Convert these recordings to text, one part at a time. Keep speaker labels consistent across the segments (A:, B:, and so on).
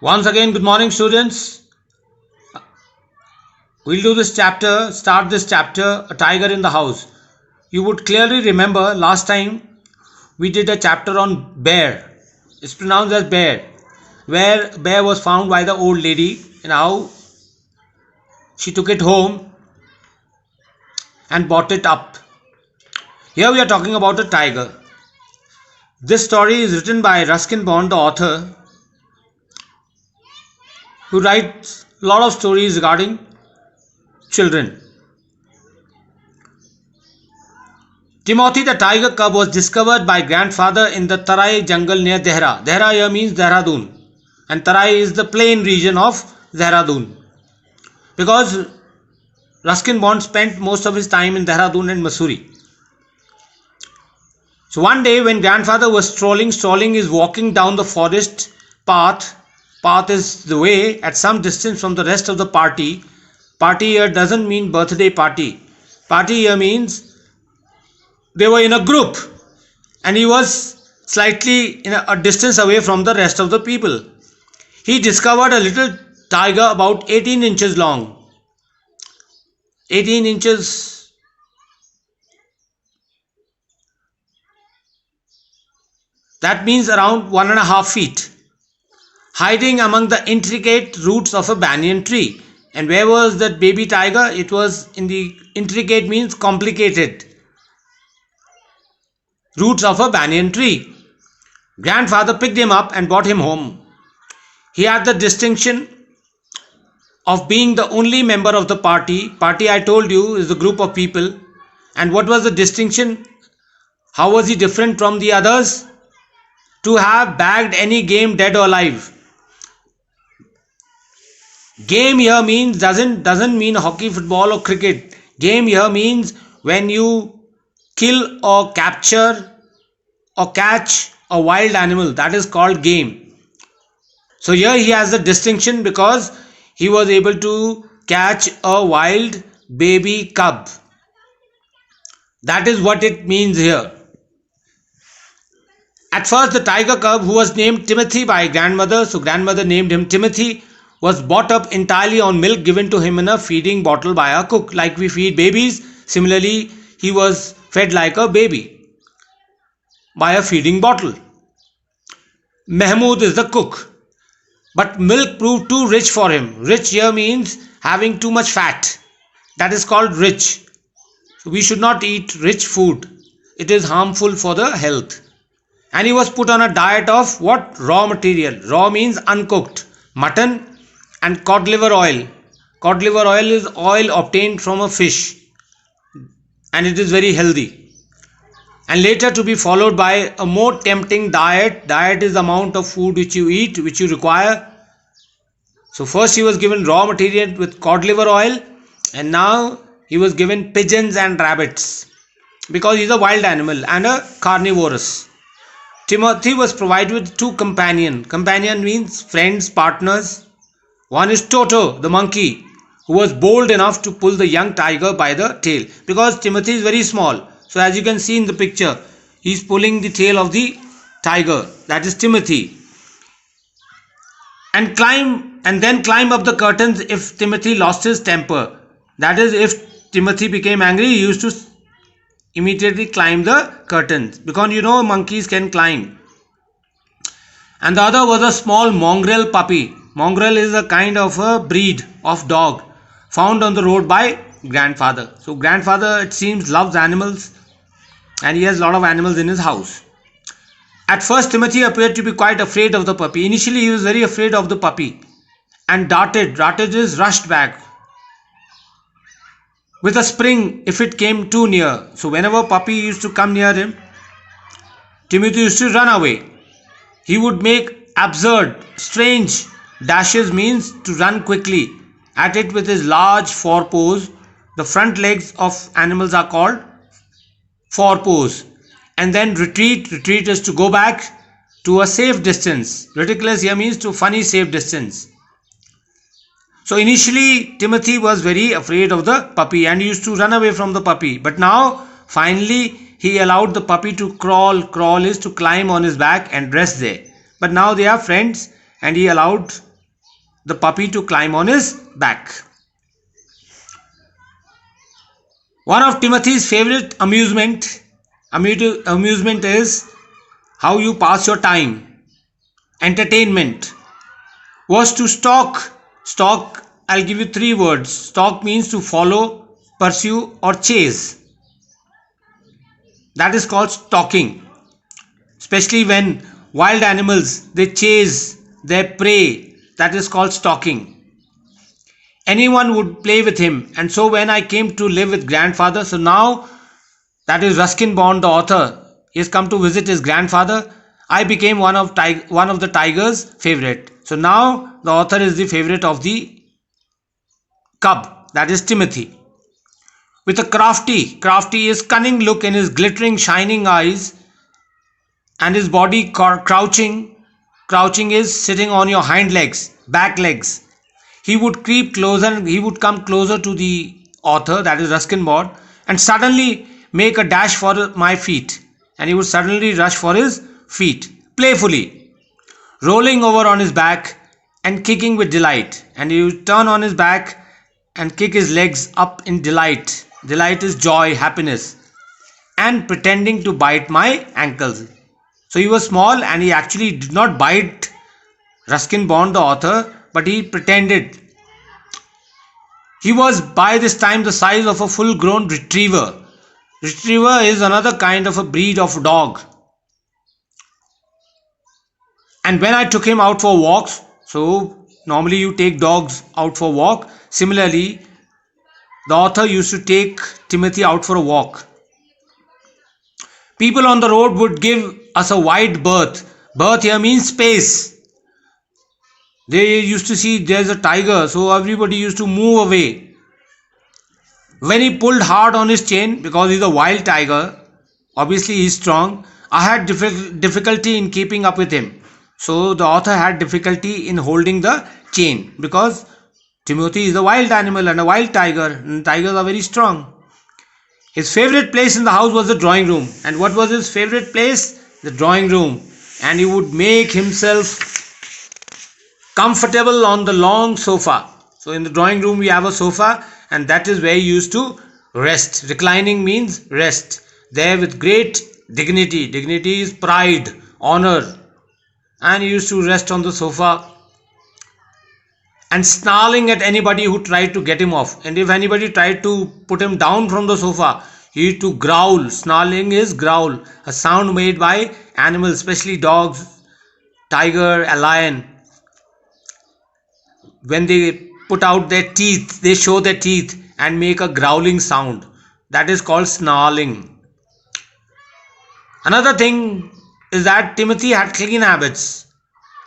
A: Once again, good morning, students. We'll do this chapter, start this chapter, A Tiger in the House. You would clearly remember last time we did a chapter on bear. It's pronounced as bear, where bear was found by the old lady and how she took it home and brought it up. Here we are talking about a tiger. This story is written by Ruskin Bond, the author, who writes a lot of stories regarding children. Timothy the tiger cub was discovered by grandfather in the Tarai jungle near Dehra. Dehra here means Dehradun, and Tarai is the plain region of Dehradun. Because Ruskin Bond spent most of his time in Dehradun and Mussoorie. So one day when grandfather was strolling is walking down the forest path. Path is the way at some distance from the rest of the party. Party here doesn't mean birthday party. Party here means they were in a group and he was slightly in a distance away from the rest of the people. He discovered a little tiger about 18 inches long. 18 inches. That means around 1.5 feet. Hiding among the intricate roots of a banyan tree. And where was that baby tiger? It was in the intricate means complicated roots of a banyan tree. Grandfather picked him up and brought him home. He had the distinction of being the only member of the party. Party, I told you, is a group of people. And what was the distinction? How was he different from the others? To have bagged any game, dead or alive. Game here means doesn't mean hockey, football or cricket. Game here means when you kill or capture or catch a wild animal, that is called game. So here he has the distinction because he was able to catch a wild baby cub. That is what it means here. At first the tiger cub, who was named Timothy by grandmother, so grandmother named him Timothy, was brought up entirely on milk given to him in a feeding bottle by a cook. Like we feed babies, similarly he was fed like a baby by a feeding bottle. Mahmood is the cook. But milk proved too rich for him. Rich here means having too much fat. That is called rich. So we should not eat rich food. It is harmful for the health. And he was put on a diet of what? Raw material. Raw means uncooked. Mutton and cod liver oil. Cod liver oil is oil obtained from a fish and it is very healthy. And later to be followed by a more tempting diet. Diet is the amount of food which you eat, which you require. So first he was given raw material with cod liver oil and now he was given pigeons and rabbits because he is a wild animal and a carnivorous. Timothy was provided with two companions. Companion means friends, partners. One is Toto, the monkey, who was bold enough to pull the young tiger by the tail. Because Timothy is very small. So as you can see in the picture, he is pulling the tail of the tiger. That is Timothy. And then climb up the curtains if Timothy lost his temper. That is, if Timothy became angry, he used to immediately climb the curtains. Because you know monkeys can climb. And the other was a small mongrel puppy. Mongrel is a kind of a breed of dog found on the road by grandfather. So grandfather, it seems, loves animals and he has a lot of animals in his house. At first Timothy appeared to be quite afraid of the puppy. Initially he was very afraid of the puppy and darted is rushed back with a spring if it came too near. So whenever puppy used to come near him, Timothy used to run away. He would make absurd, strange dashes, means to run quickly at it with his large forepaws. The front legs of animals are called forepaws. And then retreat is to go back to a safe distance. Ridiculous here means to funny safe distance. So initially Timothy was very afraid of the puppy and he used to run away from the puppy. But now finally he allowed the puppy to crawl is to climb on his back and rest there. But now they are friends and he allowed the puppy to climb on his back. One of Timothy's favorite amusement is how you pass your time. Entertainment was to stalk. Stalk, I'll give you 3 words. Stalk means to follow, pursue, or chase. That is called stalking. Especially when wild animals, they chase their prey. That is called stalking. Anyone would play with him. And so when I came to live with grandfather, so now that is Ruskin Bond, the author, he has come to visit his grandfather. I became one of the tiger's favorite. So now the author is the favorite of the cub, that is Timothy. With a crafty is cunning look in his glittering shining eyes and his body crouching. Crouching is sitting on your hind legs, back legs. He would creep closer, he would come closer to the author, that is Ruskin Bond, and suddenly make a dash for my feet. And he would suddenly rush for his feet, playfully, rolling over on his back and kicking with delight. And he would turn on his back and kick his legs up in delight. Delight is joy, happiness, and pretending to bite my ankles. So he was small and he actually did not bite Ruskin Bond, the author, but he pretended. He was by this time the size of a full-grown retriever. Retriever is another kind of a breed of dog. And when I took him out for walks, so normally you take dogs out for walk. Similarly, the author used to take Timothy out for a walk. People on the road would give us a wide berth. Berth here means space. They used to see there's a tiger, so everybody used to move away. When he pulled hard on his chain, because he's a wild tiger, obviously he's strong, I had difficulty in keeping up with him. So the author had difficulty in holding the chain because Timothy is a wild animal and a wild tiger, and tigers are very strong. His favorite place in the house was the drawing room. And what was his favorite place? The drawing room. And he would make himself comfortable on the long sofa. So in the drawing room we have a sofa, and that is where he used to rest. Reclining means rest. There with great dignity. Dignity is pride, honor. And he used to rest on the sofa and snarling at anybody who tried to get him off. And if anybody tried to put him down from the sofa, he used to growl. Snarling is growl, a sound made by animals, especially dogs, tiger, a lion. When they put out their teeth, they show their teeth and make a growling sound. That is called snarling. Another thing is that Timothy had clean habits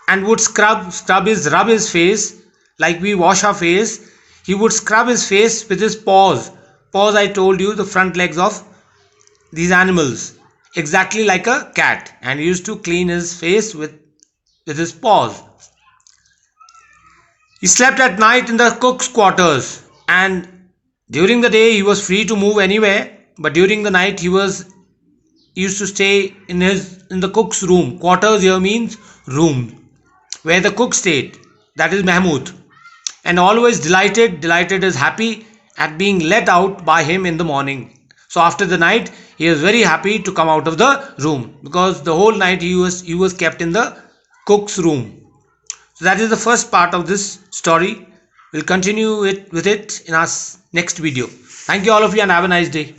A: and would rub his face like we wash our face. He would scrub his face with his paws. Paws, I told you, the front legs of these animals, exactly like a cat. And he used to clean his face with his paws. He slept at night in the cook's quarters, and during the day he was free to move anywhere, but during the night he used to stay in the cook's room. Quarters here means room, where the cook stayed. That is Mahmud. And always delighted is happy at being let out by him in the morning. So after the night he was very happy to come out of the room, because the whole night he was kept in the cook's room. So that is the first part of this story. We'll continue with it in our next video. Thank you all of you and have a nice day.